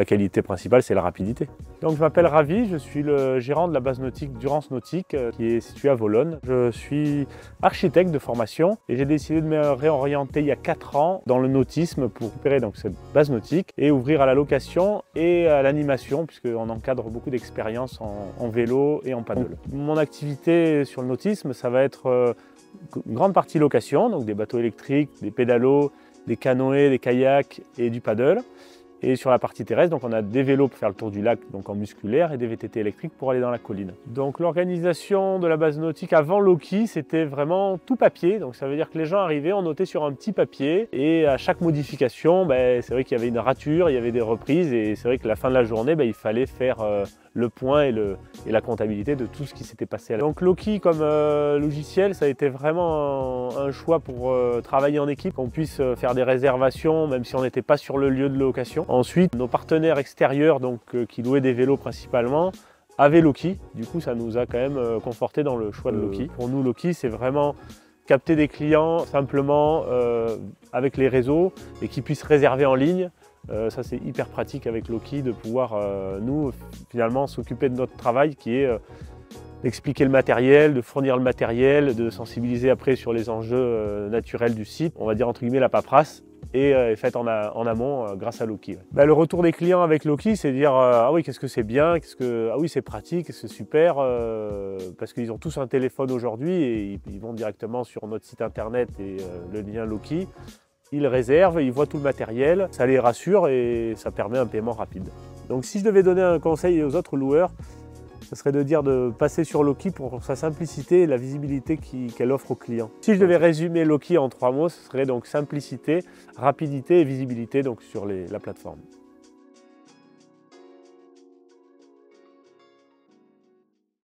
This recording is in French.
La qualité principale, c'est la rapidité. Donc je m'appelle Ravi, je suis le gérant de la base nautique Durance Nautique qui est située à Volonne. Je suis architecte de formation et j'ai décidé de me réorienter il y a 4 ans dans le nautisme pour récupérer donc cette base nautique et ouvrir à la location et à l'animation puisqu'on encadre beaucoup d'expériences en vélo et en paddle. Mon activité sur le nautisme, ça va être une grande partie location, donc des bateaux électriques, des pédalos, des canoës, des kayaks et du paddle. Et sur la partie terrestre, donc on a des vélos pour faire le tour du lac donc en musculaire et des VTT électriques pour aller dans la colline. Donc l'organisation de la base nautique avant Loki, c'était vraiment tout papier. Donc ça veut dire que les gens arrivaient, on notait sur un petit papier et à chaque modification, c'est vrai qu'il y avait une rature, il y avait des reprises et c'est vrai que la fin de la journée, il fallait faire le point et la comptabilité de tout ce qui s'était passé. Donc Loki comme logiciel, ça a été vraiment un choix pour travailler en équipe, qu'on puisse faire des réservations même si on n'était pas sur le lieu de location. Ensuite, nos partenaires extérieurs qui louaient des vélos principalement avaient Loki. Du coup, ça nous a quand même conforté dans le choix de Loki. Pour nous, Loki, c'est vraiment capter des clients simplement avec les réseaux et qui puissent réserver en ligne. Ça c'est hyper pratique avec Loki de pouvoir nous finalement s'occuper de notre travail qui est d'expliquer le matériel, de fournir le matériel, de sensibiliser après sur les enjeux naturels du site. On va dire entre guillemets la paperasse est faite en amont grâce à Loki. Le retour des clients avec Loki, c'est de dire ah oui, qu'est-ce que c'est bien, ah oui, c'est pratique, c'est super, parce qu'ils ont tous un téléphone aujourd'hui et ils vont directement sur notre site internet et le lien Loki. Ils réservent, ils voient tout le matériel, ça les rassure et ça permet un paiement rapide. Donc si je devais donner un conseil aux autres loueurs, ce serait de dire de passer sur Loki pour sa simplicité et la visibilité qu'elle offre aux clients. Si je devais résumer Loki en 3 mots, ce serait donc simplicité, rapidité et visibilité donc sur la plateforme.